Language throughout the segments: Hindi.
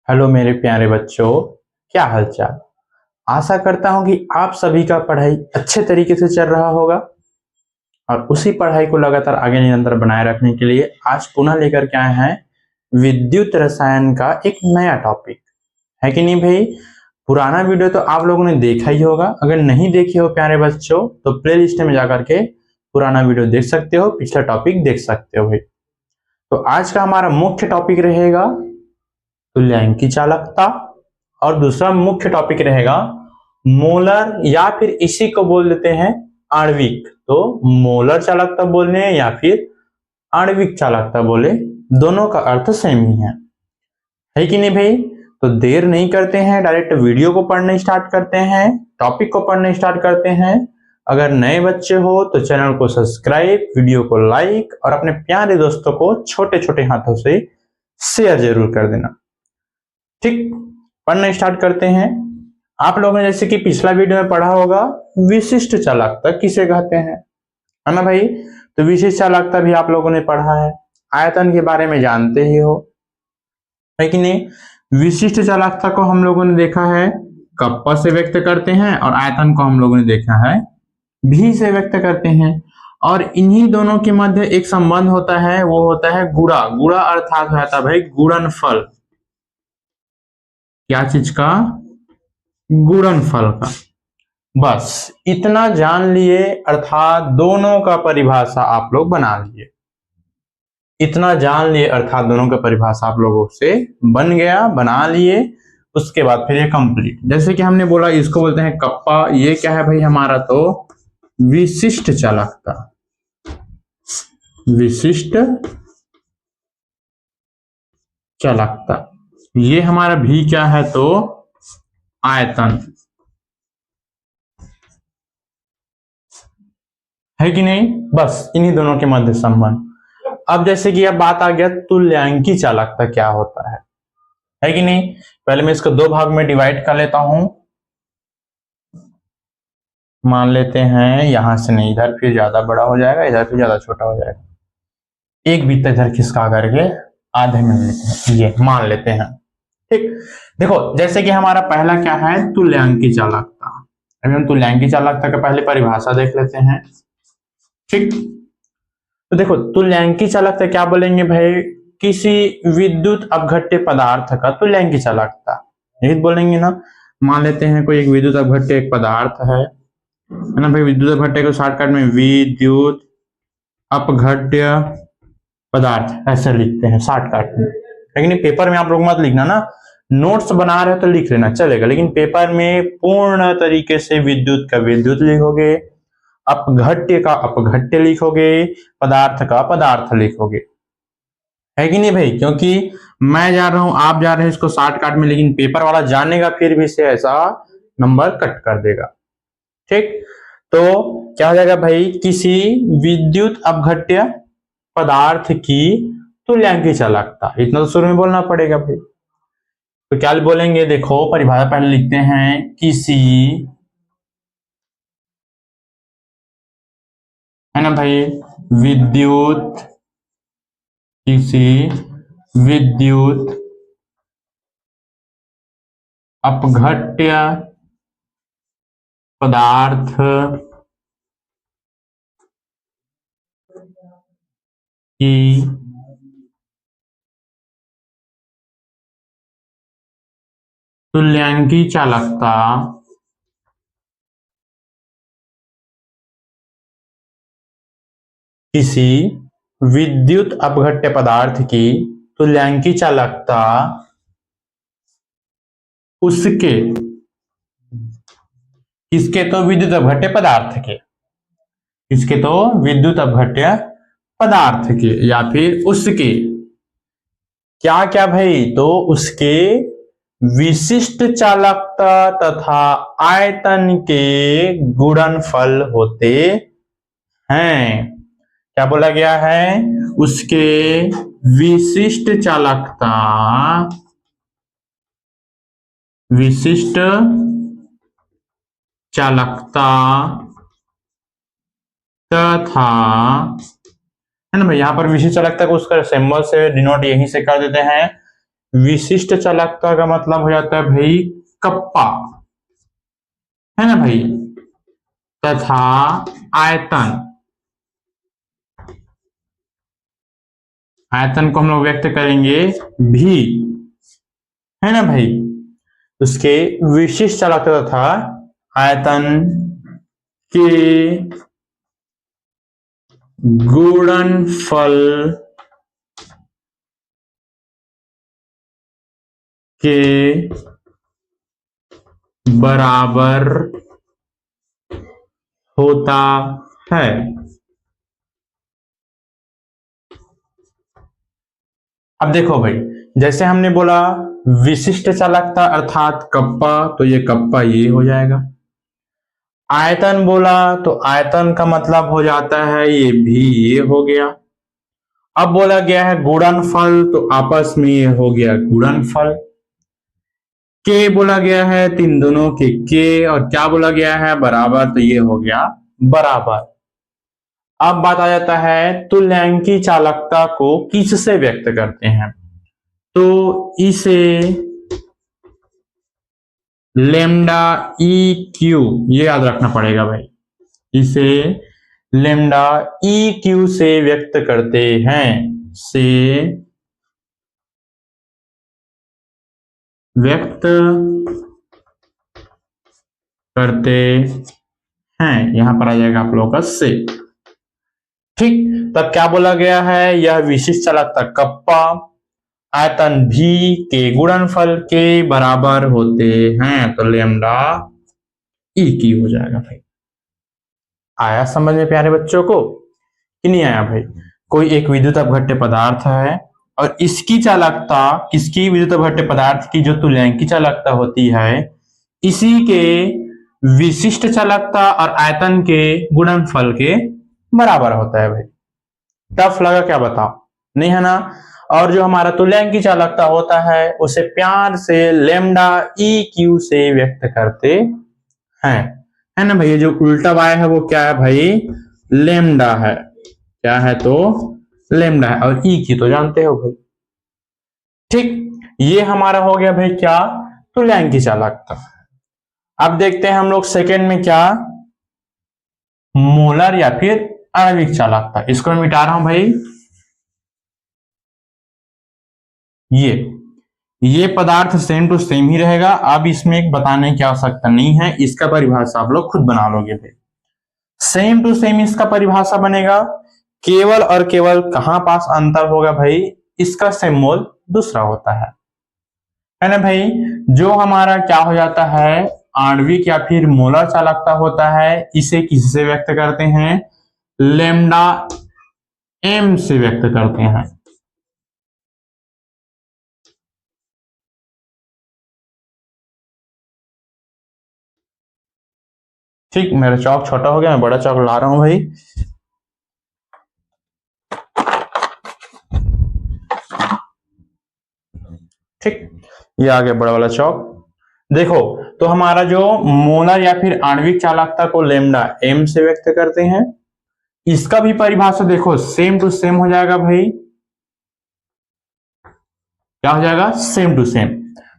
हेलो मेरे प्यारे बच्चों, क्या हालचाल। आशा करता हूं कि आप सभी का पढ़ाई अच्छे तरीके से चल रहा होगा और उसी पढ़ाई को लगातार आगे निरंतर बनाए रखने के लिए आज पुनः लेकर के आए हैं विद्युत रसायन का एक नया टॉपिक। है कि नहीं भाई? पुराना वीडियो तो आप लोगों ने देखा ही होगा। अगर नहीं देखे हो प्यारे बच्चों तो प्लेलिस्ट में जाकर के पुराना वीडियो देख सकते हो, पिछला टॉपिक देख सकते हो भाई। तो आज का हमारा मुख्य टॉपिक रहेगा तुल्यांकी चालकता और दूसरा मुख्य टॉपिक रहेगा मोलर या फिर इसी को बोल देते हैं आणविक। तो मोलर चालकता बोलने या फिर आणविक चालकता बोले, दोनों का अर्थ सेम ही है कि नहीं भाई? तो देर नहीं करते हैं, डायरेक्ट वीडियो को पढ़ने स्टार्ट करते हैं, टॉपिक को पढ़ने स्टार्ट करते हैं। अगर नए बच्चे हो तो चैनल को सब्सक्राइब, वीडियो को लाइक और अपने प्यारे दोस्तों को छोटे छोटे हाथों से शेयर जरूर कर देना। ठीक, पढ़ना स्टार्ट करते हैं। आप लोगों ने जैसे कि पिछला वीडियो में पढ़ा होगा विशिष्ट चालकता किसे कहते हैं, है ना भाई? तो विशिष्ट चालकता भी आप लोगों ने पढ़ा है, आयतन के बारे में जानते ही हो, है कि नहीं? विशिष्ट चालकता को हम लोगों ने देखा है कप्पा से व्यक्त करते हैं और आयतन को हम लोगों ने देखा है भी से व्यक्त करते हैं। और इन्हीं दोनों के मध्य एक संबंध होता है, वो होता है गुणा। गुणा अर्थात होता है भाई गुणनफल। क्या चीज का? गुणनफल का। बस इतना जान लिए, अर्थात दोनों का परिभाषा आप लोग बना लिए। इतना जान लिए अर्थात दोनों का परिभाषा आप लोगों से बन गया, बना लिए। उसके बाद फिर ये कंप्लीट, जैसे कि हमने बोला इसको बोलते हैं कप्पा। ये क्या है भाई? हमारा तो विशिष्ट चालकता। विशिष्ट चालकता। ये हमारा भी क्या है? तो आयतन, है कि नहीं? बस इन्हीं दोनों के मध्य संबंध। अब जैसे कि अब बात आ गया तुल्यांकी चालकता क्या होता है कि नहीं? पहले मैं इसको दो भाग में डिवाइड कर लेता हूं। मान लेते हैं यहां से नहीं, इधर फिर ज्यादा बड़ा हो जाएगा, इधर फिर ज्यादा छोटा हो जाएगा। एक बीता इधर खिसका करके आधे में लेते हैं, ये मान लेते हैं। ठीक, देखो जैसे कि हमारा पहला क्या है? तुल्यांकी चालकता। अभी हम तुल्यांकी चालकता का पहले परिभाषा देख लेते हैं। ठीक, तो देखो तुल्यांकी चालकता क्या बोलेंगे भाई? किसी विद्युत अपघट्य पदार्थ का तुल्यांकी चालकता, यही बोलेंगे ना। मान लेते हैं कोई एक विद्युत अपघट्य एक पदार्थ है ना भाई। विद्युत अपघट्य को शॉर्टकट में विद्युत अपघट्य पदार्थ ऐसे लिखते हैं शॉर्टकट में। लेकिन पेपर में आप लोग मत लिखना ना, नोट्स बना रहे हो तो लिख लेना चलेगा, लेकिन पेपर में पूर्ण तरीके से विद्युत का विद्युत लिखोगे, अपघट्य का अपघट्य लिखोगे, पदार्थ का पदार्थ लिखोगे, है कि नहीं भाई? क्योंकि मैं जा रहा हूं, आप जा रहे हैं इसको शॉर्टकट में, लेकिन पेपर वाला जानेगा फिर भी से ऐसा नंबर कट कर देगा। ठीक, तो क्या हो जाएगा भाई? किसी विद्युत अपघट्य पदार्थ की तुल्यांकी चालकता, इतना तो शुरू में बोलना पड़ेगा भाई। तो क्या बोलेंगे? देखो परिभाषा पहले लिखते हैं, किसी, है ना भाई, विद्युत, किसी विद्युत अपघट्य पदार्थ की तुल्यांकी चालकता किसी विद्युत अपघट्य पदार्थ की तुल्यांकी चालकता उसके, किसके? तो विद्युत अपघट्य पदार्थ के, किसके? तो विद्युत अपघट्य पदार्थ के या फिर उसके क्या क्या भाई? तो उसके विशिष्ट चालकता तथा आयतन के गुणनफल होते हैं। क्या बोला गया है? उसके विशिष्ट चालकता, विशिष्ट चालकता तथा, है ना भाई? यहां पर विशिष्ट चालकता को उसका सिंबल से डिनोट यहीं से कर देते हैं, विशिष्ट चालकता का मतलब हो जाता है भाई कप्पा, है ना भाई, तथा आयतन, आयतन को हम लोग व्यक्त करेंगे भी, है ना भाई। उसके विशिष्ट चालकता तथा आयतन के गुणनफल के बराबर होता है। अब देखो भाई, जैसे हमने बोला विशिष्ट चालकता अर्थात कप्पा, तो ये कप्पा ये हो जाएगा। आयतन बोला तो आयतन का मतलब हो जाता है ये भी ये हो गया। अब बोला गया है गुणनफल, तो आपस में ये हो गया गुणनफल। के बोला गया है तो इन दोनों के और क्या बोला गया है बराबर, तो ये हो गया बराबर। अब बात आ जाता है तुल्यांकी चालकता को किससे व्यक्त करते हैं, तो इसे लेमडा ई क्यू, ये याद रखना पड़ेगा भाई, इसे लेमडा ई क्यू से व्यक्त करते हैं, से व्यक्त करते हैं। यहां पर आ जाएगा आप लोगों का से। ठीक, तब क्या बोला गया है, यह विशिष्ट चालकता कप्पा आयतन भी के गुणनफल के बराबर होते हैं, तो लेमडा ई की हो जाएगा भाई। आया समझ में प्यारे बच्चों को कि नहीं आया भाई। कोई एक विद्युत अपघट्य पदार्थ है और इसकी चालकता, किसकी, विद्युत अपघट्य पदार्थ की जो तुल्यांकी चालकता होती है, इसी के विशिष्ट चालकता और आयतन के गुणनफल के बराबर होता है भाई। टफ लगा क्या बताओ, नहीं है ना। और जो हमारा तुल्यांकी चालकता होता है उसे प्यार से लेमडा ई क्यू से व्यक्त करते हैं, है ना भाई। जो उल्टा वाय है वो क्या है भाई, लेमडा है, क्या है तो लेमडा है, और ई की तो जानते हो भाई। ठीक, ये हमारा हो गया भाई क्या, तुल्यांकी चालकता। अब देखते हैं हम लोग सेकेंड में क्या, मोलर या फिर आणविक चालकता। इसको मैं मिटा रहा हूं भाई। ये पदार्थ सेम टू सेम ही रहेगा, अब इसमें एक बताने की आवश्यकता नहीं है, इसका परिभाषा आप लोग खुद बना लोगे भाई। सेम टू सेम इसका परिभाषा बनेगा, केवल और केवल कहां पास अंतर होगा भाई, इसका सिंबल दूसरा होता है ना भाई। जो हमारा क्या हो जाता है, आणविक या फिर मोलर चालकता होता है, इसे किससे व्यक्त करते हैं, लेमडा एम से व्यक्त करते हैं। ठीक, मेरा चौक छोटा हो गया, मैं बड़ा चौक ला रहा हूं भाई। ठीक, ये आ गया बड़ा वाला चौक। देखो, तो हमारा जो मोलर या फिर आणविक चालकता को लेमडा एम से व्यक्त करते हैं, इसका भी परिभाषा देखो सेम टू सेम हो जाएगा भाई। क्या हो जाएगा, सेम टू सेम।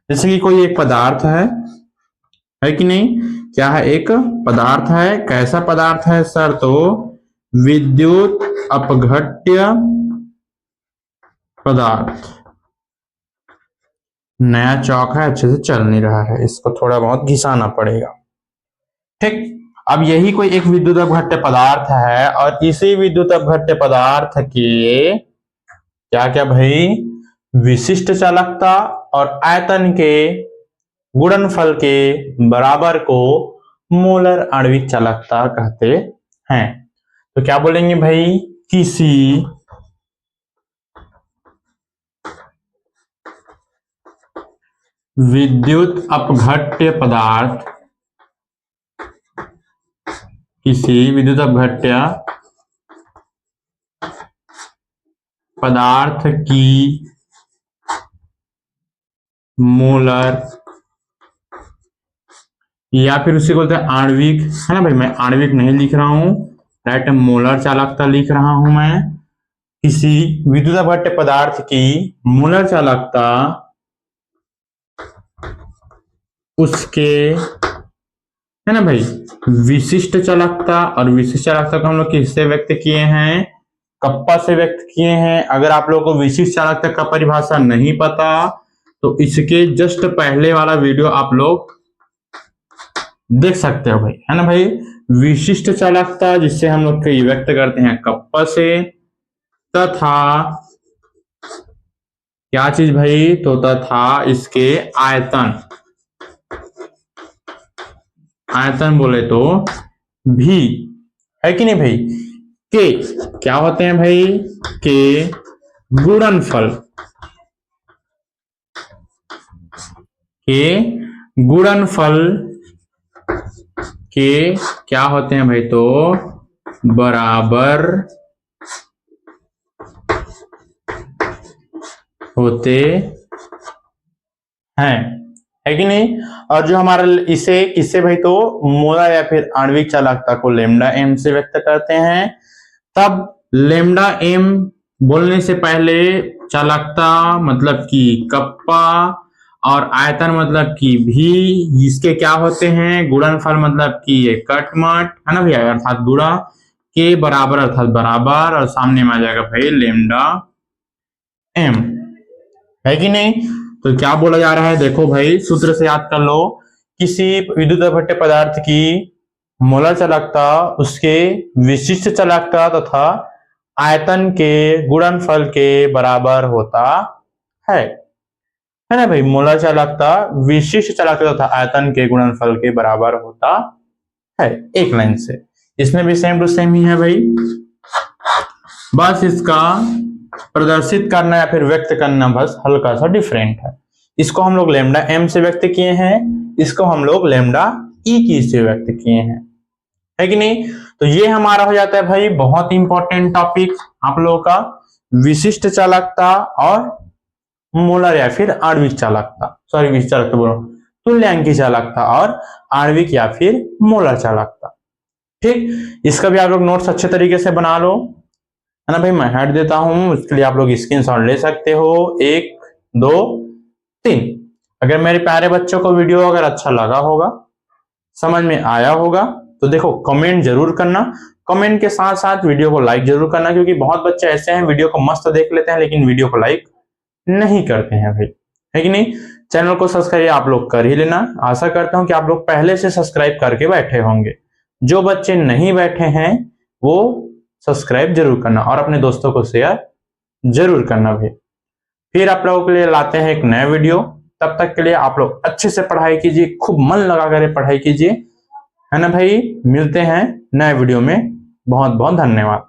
जैसे कि कोई एक पदार्थ है कि नहीं, क्या है, एक पदार्थ है। कैसा पदार्थ है सर, तो विद्युत अपघट्य पदार्थ। नया चौक है, अच्छे से चल नहीं रहा है, इसको थोड़ा बहुत घिसाना पड़ेगा। ठीक, अब यही कोई एक विद्युत अपघट्य पदार्थ है और इसी विद्युत अपघट्य पदार्थ के क्या क्या भाई, विशिष्ट चालकता और आयतन के गुणनफल के बराबर को मोलर आणविक चालकता कहते हैं। तो क्या बोलेंगे भाई, किसी विद्युत अपघट्य पदार्थ, किसी विद्युत अपघट्य पदार्थ की मोलर या फिर उसे बोलते हैं आणविक, है ना भाई। मैं आणविक नहीं लिख रहा हूं, डायरेक्ट मोलर चालकता लिख रहा हूं मैं। किसी विद्युत अपघट्य पदार्थ की मोलर चालकता उसके, है ना भाई, विशिष्ट चालकता, और विशिष्ट चालकता को हम लोग किससे व्यक्त किए हैं, कप्पा से व्यक्त किए हैं। अगर आप लोगों को विशिष्ट चालकता का परिभाषा नहीं पता तो इसके जस्ट पहले वाला वीडियो आप लोग देख सकते हो भाई, है ना भाई। विशिष्ट चालकता जिससे हम लोग व्यक्त करते हैं कप्पा से, तथा क्या चीज भाई, तो तथा इसके आयतन, आयतन बोले तो भी, है कि नहीं भाई। के क्या होते हैं भाई, के गुणनफल, के गुणनफल के क्या होते हैं भाई, तो बराबर होते हैं, है कि नहीं। और जो हमारा इसे किससे भाई, तो मोलर या फिर आणविक चालकता को लेमडा एम से व्यक्त करते हैं। तब लेमडा एम बोलने से पहले चालकता मतलब कि कप्पा और आयतन मतलब कि भी, इसके क्या होते हैं, गुणनफल मतलब कि ये कटमट, है ना भैया, अर्थात गुणा, के बराबर अर्थात बराबर, और सामने में आ जाएगा भाई लेमडा एम, है कि नहीं। तो क्या बोला जा रहा है, देखो भाई सूत्र से याद कर लो, किसी विद्युत अपव्यय पदार्थ की मोलर चालकता उसके विशिष्ट चालकता तथा आयतन के गुणनफल के बराबर होता है ना भाई। मोलर चालकता विशिष्ट चालकता तथा आयतन के गुणनफल के बराबर होता है, एक लाइन से। इसमें भी सेम टू सेम ही है भाई, बस इसका प्रदर्शित करना या फिर व्यक्त करना बस हल्का सा डिफरेंट है। इसको हम लोग लेमडा एम से व्यक्त किए हैं, इसको हम लोग लेमडा ई की से व्यक्त किए हैं, है कि नहीं। तो ये हमारा हो जाता है भाई बहुत इंपॉर्टेंट टॉपिक आप लोगों का, विशिष्ट चालकता और मोलर या फिर आणविक चालकता, सॉरी विशिष्ट चालकता बोलो, तुल्यांकी चालकता और आणविक या फिर मोलर चालकता। ठीक, इसका भी आप लोग नोट्स अच्छे तरीके से बना लो, है ना भाई। मैं हेड देता हूं, उसके लिए आप लोग स्क्रीनशॉट ले सकते हो, 1 2 3। अगर मेरे प्यारे बच्चों को वीडियो अगर अच्छा लगा होगा, समझ में आया होगा, तो देखो कमेंट जरूर करना, कमेंट के साथ साथ वीडियो को लाइक जरूर करना, क्योंकि बहुत बच्चे ऐसे हैं वीडियो को मस्त देख लेते हैं लेकिन वीडियो को लाइक नहीं करते हैं भाई, है कि नहीं। चैनल को सब्सक्राइब आप लोग कर ही लेना, आशा करता हूं कि आप लोग पहले से सब्सक्राइब करके बैठे होंगे। जो बच्चे नहीं बैठे हैं वो सब्सक्राइब जरूर करना और अपने दोस्तों को शेयर जरूर करना भाई। फिर आप लोगों के लिए लाते हैं एक नया वीडियो, तब तक के लिए आप लोग अच्छे से पढ़ाई कीजिए, खूब मन लगा कर पढ़ाई कीजिए, है ना भाई। मिलते हैं नए वीडियो में, बहुत बहुत धन्यवाद।